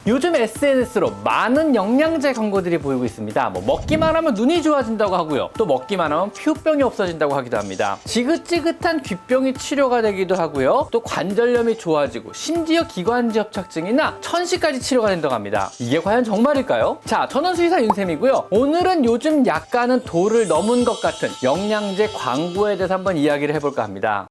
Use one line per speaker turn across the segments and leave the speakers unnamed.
요즘 SNS로 많은 영양제 광고들이 보이고 있습니다. 먹기만 하면 눈이 좋아진다고 하고요. 또 먹기만 하면 피부병이 없어진다고 하기도 합니다. 지긋지긋한 귀병이 치료가 되기도 하고요. 또 관절염이 좋아지고 심지어 기관지 협착증이나 천식까지 치료가 된다고 합니다. 이게 과연 정말일까요? 자, 저는 수의사 윤쌤이고요. 오늘은 요즘 약간은 도를 넘은 것 같은 영양제 광고에 대해서 한번 이야기를 해볼까 합니다.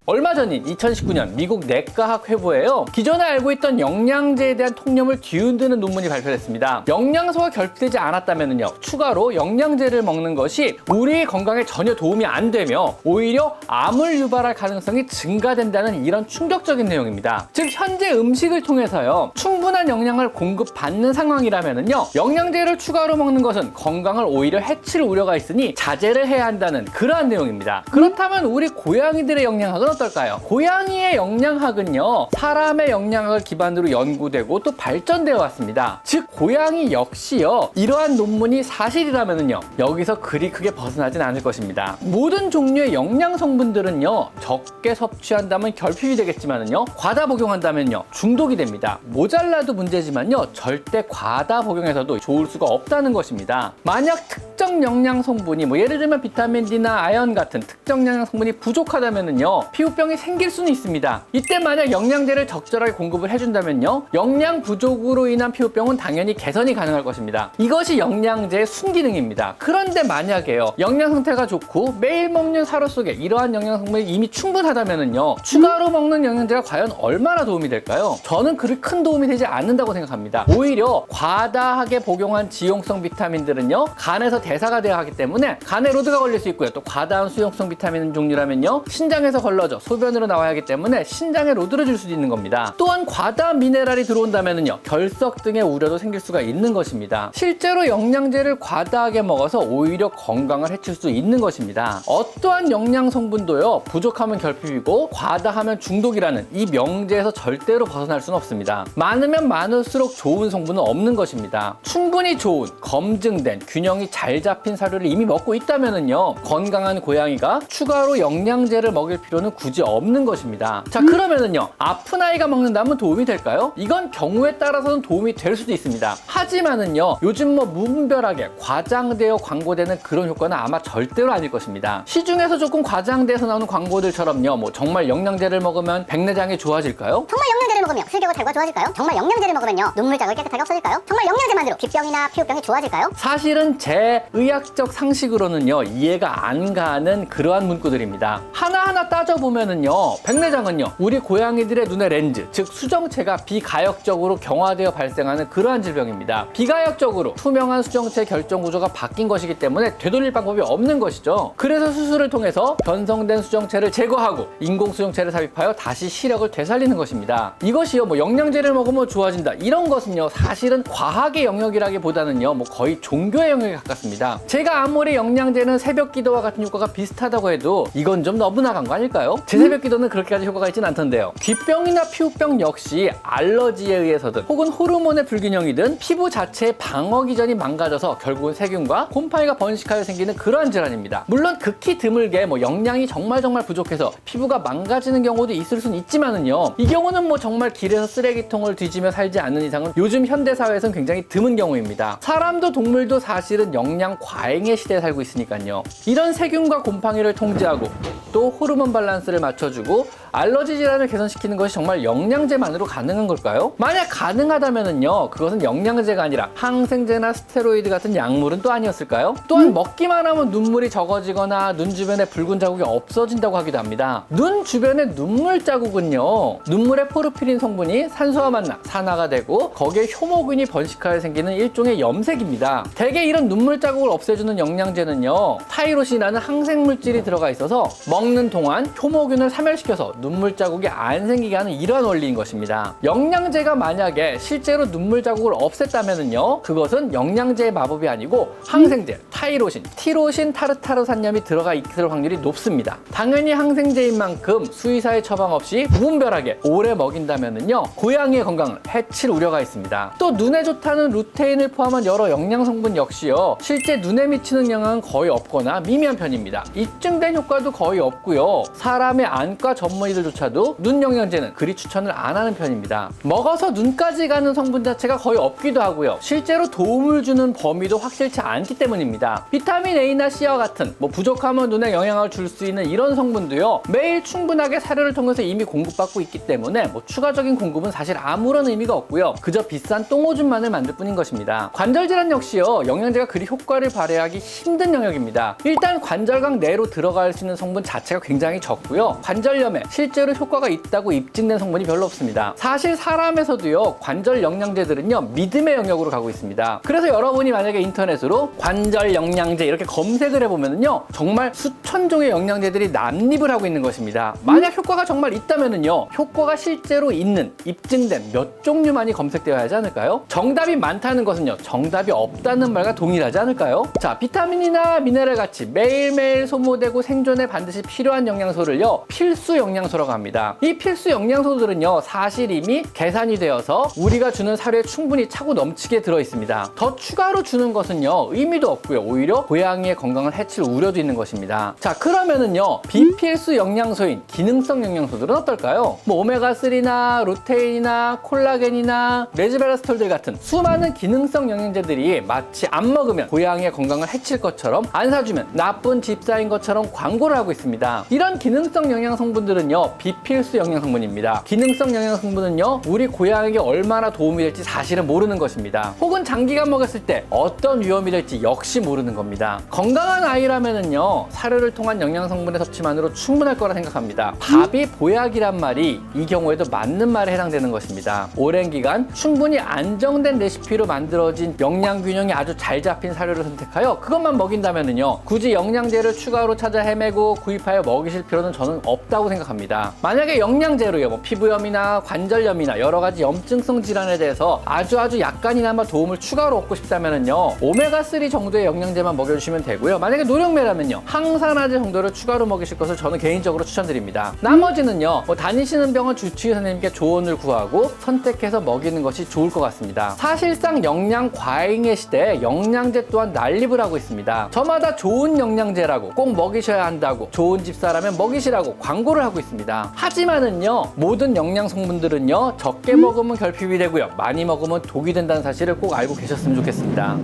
얼마 전인 2019년 미국 내과학 회보에요. 기존에 알고 있던 영양제에 대한 통념을 뒤흔드는 논문이 발표됐습니다. 영양소가 결핍되지 않았다면요, 추가로 영양제를 먹는 것이 우리 건강에 전혀 도움이 안 되며 오히려 암을 유발할 가능성이 증가된다는 이런 충격적인 내용입니다. 즉 현재 음식을 통해서요, 충분한 영양을 공급받는 상황이라면요, 영양제를 추가로 먹는 것은 건강을 오히려 해칠 우려가 있으니 자제를 해야 한다는 그러한 내용입니다. 그렇다면 우리 고양이들의 영양학은 어떨까요? 고양이의 영양학은요, 사람의 영양학을 기반으로 연구되고 또 발전되어 왔습니다. 즉 고양이 역시요, 이러한 논문이 사실이라면요, 여기서 그리 크게 벗어나진 않을 것입니다. 모든 종류의 영양 성분들은요, 적게 섭취한다면 결핍이 되겠지만요, 과다 복용한다면요, 중독이 됩니다. 모자라도 문제지만요, 절대 과다 복용해서도 좋을 수가 없다는 것입니다. 만약 특정 영양 성분이 예를 들면 비타민 D나 아연 같은 특정 영양 성분이 부족하다면요, 피부병이 생길 수는 있습니다. 이때 만약 영양제를 적절하게 공급을 해준다면요, 영양 부족으로 인한 피부병은 당연히 개선이 가능할 것입니다. 이것이 영양제의 순기능입니다. 그런데 만약에요, 영양 상태가 좋고 매일 먹는 사료 속에 이러한 영양 성분이 이미 충분하다면요, 추가로 먹는 영양제가 과연 얼마나 도움이 될까요? 저는 그리 큰 도움이 되지 않는다고 생각합니다. 오히려 과다하게 복용한 지용성 비타민들은요, 간에서 대사가 되어야 하기 때문에 간에 로드가 걸릴 수 있고요. 또 과다한 수용성 비타민 종류라면요, 신장에서 걸러져 소변으로 나와야 하기 때문에 신장에 로드를 줄 수도 있는 겁니다. 또한 과다한 미네랄이 들어온다면요, 결석 등의 우려도 생길 수가 있는 것입니다. 실제로 영양제를 과다하게 먹어서 오히려 건강을 해칠 수 있는 것입니다. 어떠한 영양 성분도요, 부족하면 결핍이고 과다하면 중독이라는 이 명제에서 절대로 벗어날 수는 없습니다. 많으면 많을수록 좋은 성분은 없는 것입니다. 충분히 좋은 검증된 균형이 잘 잡힌 사료를 이미 먹고 있다면요, 건강한 고양이가 추가로 영양제를 먹일 필요는 굳이 없는 것입니다. 자, 그러면은요, 아픈 아이가 먹는다면 도움이 될까요? 이건 경우에 따라서는 도움이 될 수도 있습니다. 하지만은요, 요즘 무분별하게 과장되어 광고되는 그런 효과는 아마 절대로 아닐 것입니다. 시중에서 조금 과장돼서 나오는 광고들처럼요, 정말 영양제를 먹으면 백내장이 좋아질까요?
정말 영양제를 먹으면 슬개골 탈구가 좋아질까요? 정말 영양제를 먹으면요, 눈물 자국이 깨끗하게 없어질까요? 정말 영양제만으로 귀병이나 피부병이 좋아질까요?
사실은 제 의학적 상식으로는요, 이해가 안 가는 그러한 문구들입니다. 하나하나 따져보면은요, 백내장은요, 우리 고양이들의 눈의 렌즈, 즉 수정체가 비가역적으로 경화되어 발생하는 그러한 질병입니다. 비가역적으로 투명한 수정체 결정 구조가 바뀐 것이기 때문에 되돌릴 방법이 없는 것이죠. 그래서 수술을 통해서 변성된 수정체를 제거하고 인공 수정체를 삽입하여 다시 시력을 되살리는 것입니다. 이것이요, 영양제를 먹으면 좋아진다, 이런 것은요, 사실은 과학의 영역이라기보다는요, 거의 종교의 영역에 가깝습니다. 제가 아무리 영양제는 새벽 기도와 같은 효과가 비슷하다고 해도 이건 좀 너무 나간 거 아닐까요? 제 새벽 기도는 그렇게까지 효과가 있진 않던데요. 귀병이나 피부병 역시 알러지에 의해서든 혹은 호르몬의 불균형이든 피부 자체의 방어 기전이 망가져서 결국은 세균과 곰팡이가 번식하여 생기는 그러한 질환입니다. 물론 극히 드물게 영양이 정말 부족해서 피부가 망가지는 경우도 있을 수는 있지만은요, 이 경우는 정말 길에서 쓰레기통을 뒤지며 살지 않는 이상은 요즘 현대 사회에서는 굉장히 드문 경우입니다. 사람도 동물도 사실은 영양 과잉의 시대에 살고 있으니까요. 이런 세균과 곰팡이를 통제하고 또 호르몬 밸런스를 맞춰주고 알러지 질환을 개선시키는 것이 정말 영양제만으로 가능한 걸까요? 만약 가능하다면은요, 그것은 영양제가 아니라 항생제나 스테로이드 같은 약물은 또 아니었을까요? 또한 먹기만 하면 눈물이 적어지거나 눈 주변에 붉은 자국이 없어진다고 하기도 합니다. 눈 주변의 눈물 자국은요, 눈물의 포르피린 성분이 산소와 만나 산화가 되고 거기에 효모균이 번식하여 생기는 일종의 염색입니다. 대개 이런 눈물 자국을 없애주는 영양제는요, 타이로신이라는 항생물질이 들어가 있어서 먹는 동안 효모균을 사멸시켜서 눈물 자국이 안 생기게 하는 이러한 원리인 것입니다. 영양제가 만약에 실제로 눈물 자국을 없앴다면요, 그것은 영양제의 마법이 아니고 항생제, 타이로신, 티로신 타르타르산염이 들어가 있을 확률이 높습니다. 당연히 항생제인 만큼 수의사의 처방 없이 무분별하게 오래 먹인다면요, 고양이의 건강을 해칠 우려가 있습니다. 또 눈에 좋다는 루테인을 포함한 여러 영양 성분 역시요, 실제 눈에 미치는 영향은 거의 없거나 미미한 편입니다. 입증된 효과도 거의 없고요, 사람의 안과 전문의 어머니들조차도 눈 영양제는 그리 추천을 안 하는 편입니다. 먹어서 눈까지 가는 성분 자체가 거의 없기도 하고요. 실제로 도움을 주는 범위도 확실치 않기 때문입니다. 비타민 A나 C와 같은 부족하면 눈에 영향을 줄 수 있는 이런 성분도요, 매일 충분하게 사료를 통해서 이미 공급받고 있기 때문에 추가적인 공급은 사실 아무런 의미가 없고요. 그저 비싼 똥오줌만을 만들 뿐인 것입니다. 관절 질환 역시요, 영양제가 그리 효과를 발휘하기 힘든 영역입니다. 일단 관절각 내로 들어갈 수 있는 성분 자체가 굉장히 적고요. 관절염에 실제로 효과가 있다고 입증된 성분이 별로 없습니다. 사실 사람에서도요, 관절 영양제들은요, 믿음의 영역으로 가고 있습니다. 그래서 여러분이 만약에 인터넷으로 관절 영양제 이렇게 검색을 해보면요, 정말 수천 종의 영양제들이 난립을 하고 있는 것입니다. 만약 효과가 정말 있다면요, 효과가 실제로 있는, 입증된 몇 종류만이 검색되어야 하지 않을까요? 정답이 많다는 것은요, 정답이 없다는 말과 동일하지 않을까요? 자, 비타민이나 미네랄 같이 매일매일 소모되고 생존에 반드시 필요한 영양소를요, 필수 영양소라고 합니다. 이 필수 영양소들은요, 사실 이미 계산이 되어서 우리가 주는 사료에 충분히 차고 넘치게 들어있습니다. 더 추가로 주는 것은요, 의미도 없고요, 오히려 고양이의 건강을 해칠 우려도 있는 것입니다. 자, 그러면은요, 비필수 영양소인 기능성 영양소들은 어떨까요? 오메가3나 루테인이나 콜라겐이나 레즈베라스톨들 같은 수많은 기능성 영양제들이 마치 안 먹으면 고양이의 건강을 해칠 것처럼, 안 사주면 나쁜 집사인 것처럼 광고를 하고 있습니다. 이런 기능성 영양 성분들은요, 비필수 영양 성분입니다. 기능성 영양 성분은요, 우리 고양이에게 얼마나 도움이 될지 사실은 모르는 것입니다. 혹은 장기간 먹였을 때 어떤 위험이 될지 역시 모르는 겁니다. 건강한 아이라면은요, 사료를 통한 영양 성분의 섭취만으로 충분할 거라 생각합니다. 밥이 보약이란 말이 이 경우에도 맞는 말에 해당되는 것입니다. 오랜 기간 충분히 안정된 레시피로 만들어진 영양 균형이 아주 잘 잡힌 사료를 선택하여 그것만 먹인다면은요, 굳이 영양제를 추가로 찾아 헤매고 구입하여 먹이실 필요는 저는 없다고 생각합니다. 만약에 영양제로요, 피부염이나 관절염이나 여러 가지 염증성 질환에 대해서 아주 약간이나마 도움을 추가로 얻고 싶다면은요, 오메가3 정도의 영양제만 먹여주시면 되고요. 만약에 노령매라면요, 항산화제 정도를 추가로 먹이실 것을 저는 개인적으로 추천드립니다. 나머지는요, 다니시는 병원 주치의 선생님께 조언을 구하고 선택해서 먹이는 것이 좋을 것 같습니다. 사실상 영양 과잉의 시대에 영양제 또한 난립을 하고 있습니다. 저마다 좋은 영양제라고 꼭 먹이셔야 한다고, 좋은 집사라면 먹이시라고 광고를 하고 있습니다. 하지만은요, 모든 영양 성분들은요, 적게 먹으면 결핍이 되고요, 많이 먹으면 독이 된다는 사실을 꼭 알고 계셨으면 좋겠습니다.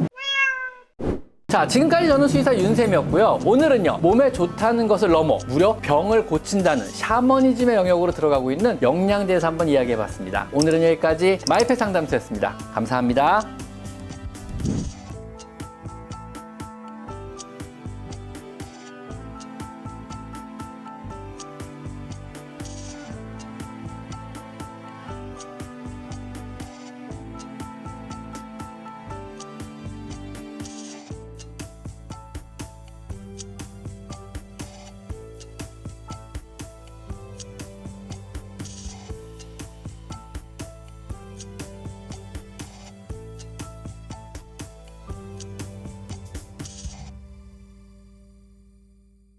자, 지금까지 저는 수의사 윤쌤이었고요. 오늘은요, 몸에 좋다는 것을 넘어 무려 병을 고친다는 샤머니즘의 영역으로 들어가고 있는 영양제에서 한번 이야기해봤습니다. 오늘은 여기까지 마이펫 상담소였습니다. 감사합니다.